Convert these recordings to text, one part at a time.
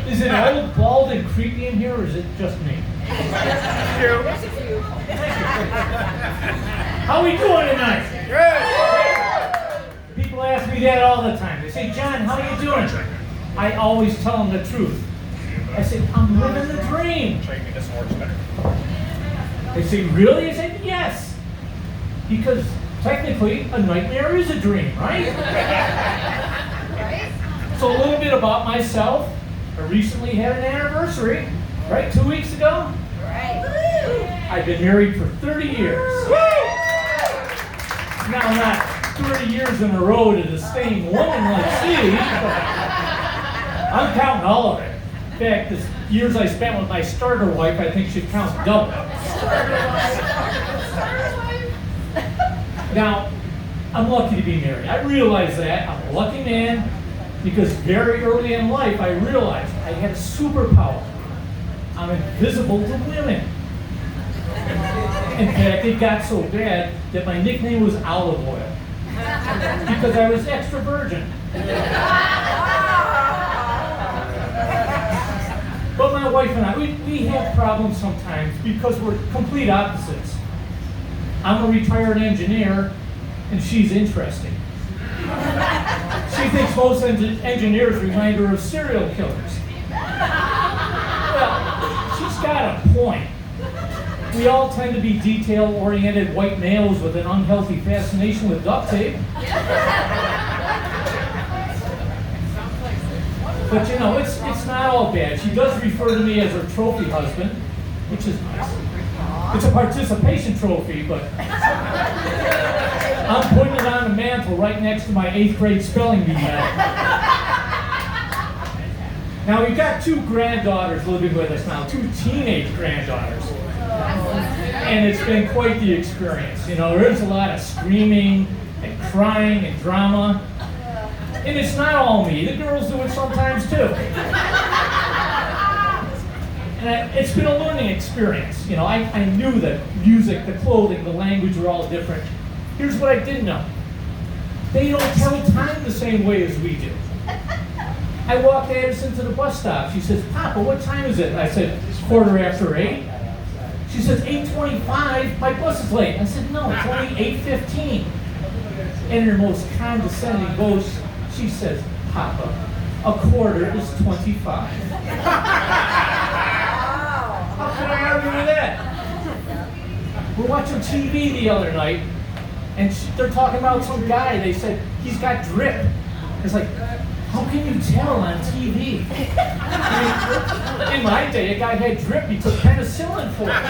Is it old, bald, and creepy in here, or is it just me? How we doing tonight? Good. People ask me that all the time. They say, John, how you doing? I always tell them the truth. I say, I'm living the dream. They say, really? I said, yes. Because technically, a nightmare is a dream, right? So a little bit about myself. I recently had an anniversary, right? 2 weeks ago. I've been married for 30 years. Now, not 30 years in a row to the same woman like Steve, but I'm counting all of it. In fact, the years I spent with my starter wife, I think should count double. Now, I'm lucky to be married. I realize that. I'm a lucky man because very early in life I realized I had a superpower. I'm invisible to women. In fact, it got so bad that my nickname was Olive Oil because I was extra virgin. But my wife and I, we have problems sometimes because we're complete opposites. I'm a retired engineer, and she's interesting. She thinks most engineers remind her of serial killers. Well, she's got a point. We all tend to be detail-oriented white males with an unhealthy fascination with duct tape. But you know, it's not all bad. She does refer to me as her trophy husband, which is nice. It's a participation trophy, but I'm putting it on the mantle right next to my 8th grade spelling bee medal. Now, we've got 2 granddaughters living with us now, 2 teenage granddaughters. And it's been quite the experience. You know, there's a lot of screaming and crying and drama. And it's not all me. The girls do it sometimes too. And it's been a learning experience. You know, I knew that music, the clothing, the language were all different. Here's what I didn't know. They don't tell time the same way as we do. I walked Addison to the bus stop. She says, Papa, what time is it? I said, it's 8:15. She says, 8:25, my bus is late. I said, no, it's only 8:15. In her most condescending voice, she says, Papa, a quarter is 25. How can I argue with that? We're watching TV the other night, and they're talking about some guy. They said, he's got drip. It's like, how can you tell on TV? I mean, in my day, a guy had drip, he took penicillin for it.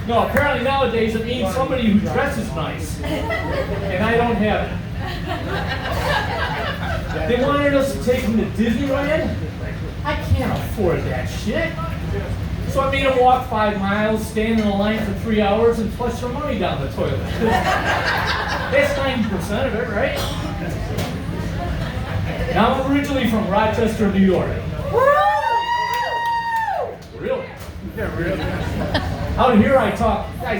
No, apparently nowadays it means somebody who dresses nice. And I don't have it. They wanted us to take them to Disneyland. I can't afford that shit. So I made them walk 5 miles, stand in a line for 3 hours, and flush their money down the toilet. That's 90% of it, right? Now, I'm originally from Rochester, New York. Really? Yeah, really. Out here I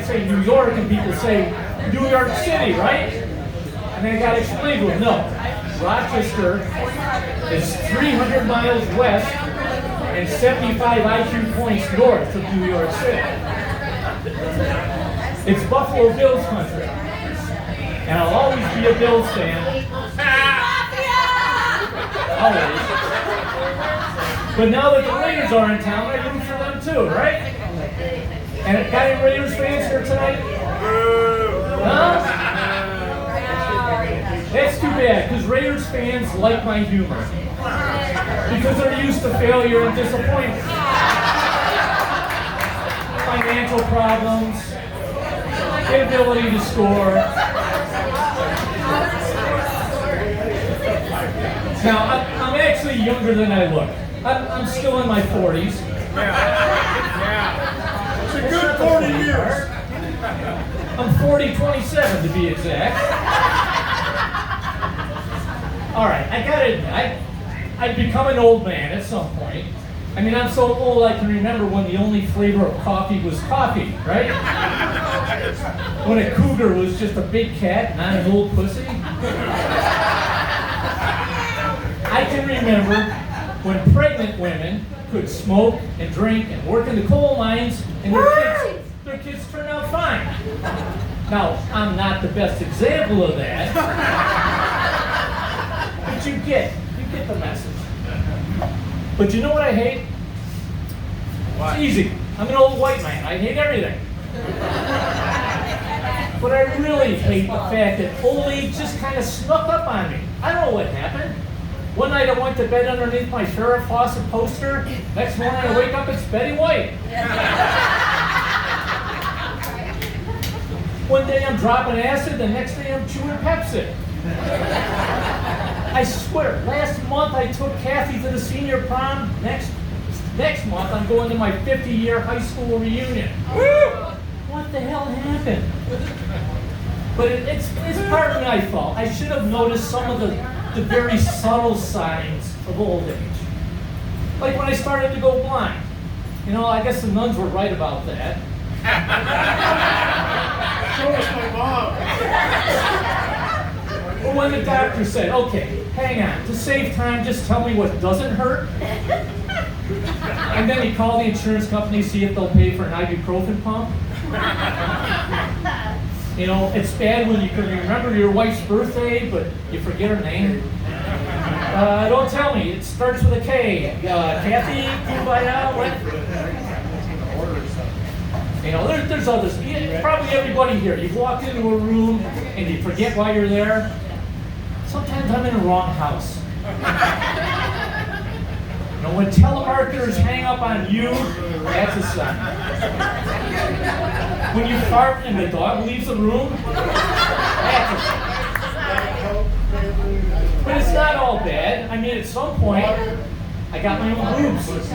say New York, and people say New York City, right? And I got to explain to them, no. Rochester is 300 miles west and 75 IQ points north of New York City. It's Buffalo Bills country. And I'll always be a Bills fan. Always. But now that the Raiders are in town, I root for them too, right? And got any Raiders fans here tonight? Huh? That's too bad, because Raiders fans like my humor. Because they're used to failure and disappointment. Financial problems, inability to score. Now, I'm actually younger than I look. I'm still in my 40s. Yeah. It's a good 40 years. I'm 27 to be exact. All right, I gotta admit, I've become an old man at some point. I mean, I'm so old I can remember when the only flavor of coffee was coffee, right? When a cougar was just a big cat, not an old pussy. I can remember when pregnant women could smoke and drink and work in the coal mines, and their kids turn out fine. Now, I'm not the best example of that, but you get the message. But you know what I hate? It's easy. I'm an old white man. I hate everything. But I really hate the fact that Ole just kind of snuck up on me. I don't know what happened. One night I went to bed underneath my Farrah Fawcett poster. Next morning I wake up, it's Betty White. One day I'm dropping acid, the next day I'm chewing Pepsi. I swear, last month I took Kathy to the senior prom. Next month I'm going to my 50-year high school reunion. What the hell happened? But it's partly my fault. I should have noticed some of the very subtle signs of old age. Like when I started to go blind. You know, I guess the nuns were right about that. Show us my mom. Or when the doctor said, okay, hang on, to save time, just tell me what doesn't hurt. And then he called the insurance company to see if they'll pay for an ibuprofen pump. You know, it's bad when you can remember your wife's birthday, but you forget her name. Don't tell me, it starts with a K. Kathy, Kumbaya, what? You know, there's others. Probably everybody here. You've walked into a room and you forget why you're there. Sometimes I'm in the wrong house. You know, when telemarketers hang up on you, that's a sign. When you fart and the dog leaves the room, that's a sign. But it's not all bad. I mean, at some point, I got my own boobs.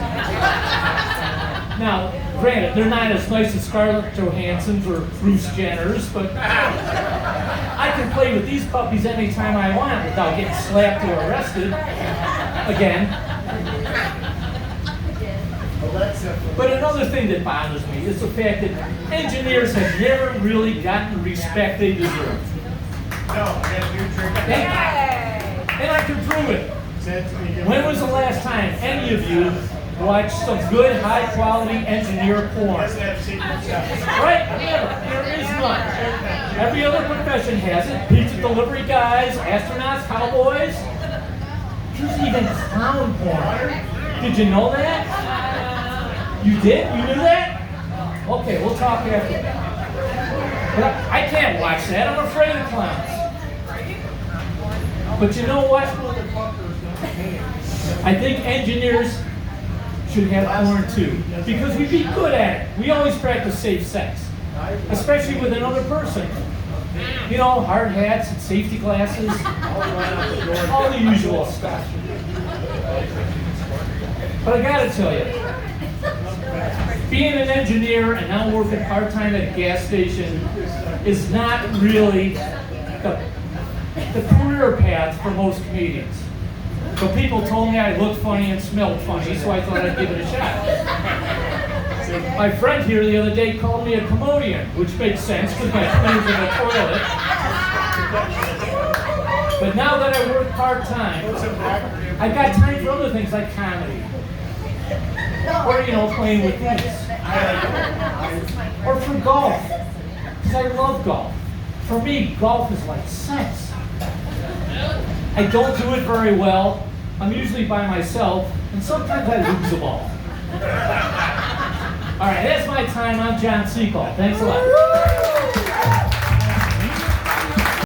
Now, granted, they're not as nice as Scarlett Johansson's or Bruce Jenner's, but I can play with these puppies anytime I want without getting slapped or arrested. Again. But another thing that bothers me is the fact that engineers have never really gotten the respect they deserve. And I can prove it. When was the last time any of you watched some good, high-quality engineer porn? Right? Never. There is none. Every other profession has it. Pizza delivery guys, astronauts, cowboys. There's even clown porn. Did you know that? You did? You knew that? Okay, we'll talk after that. But I can't watch that. I'm afraid of clowns. But you know what? I think engineers should have porn too, because we'd be good at it. We always practice safe sex, especially with another person. You know, hard hats and safety glasses, all the usual stuff. But I gotta tell you, being an engineer and now working part-time at a gas station is not really the career path for most comedians. So people told me I looked funny and smelled funny, so I thought I'd give it a shot. My friend here the other day called me a commodian, which makes sense because my friend's in the toilet. But now that I work part-time, I've got time for other things like comedy. Or, you know, playing with these. Or for golf, because I love golf. For me, golf is like sex. I don't do it very well. I'm usually by myself, and sometimes I lose the ball. All right, that's my time. I'm John Seacole. Thanks a lot.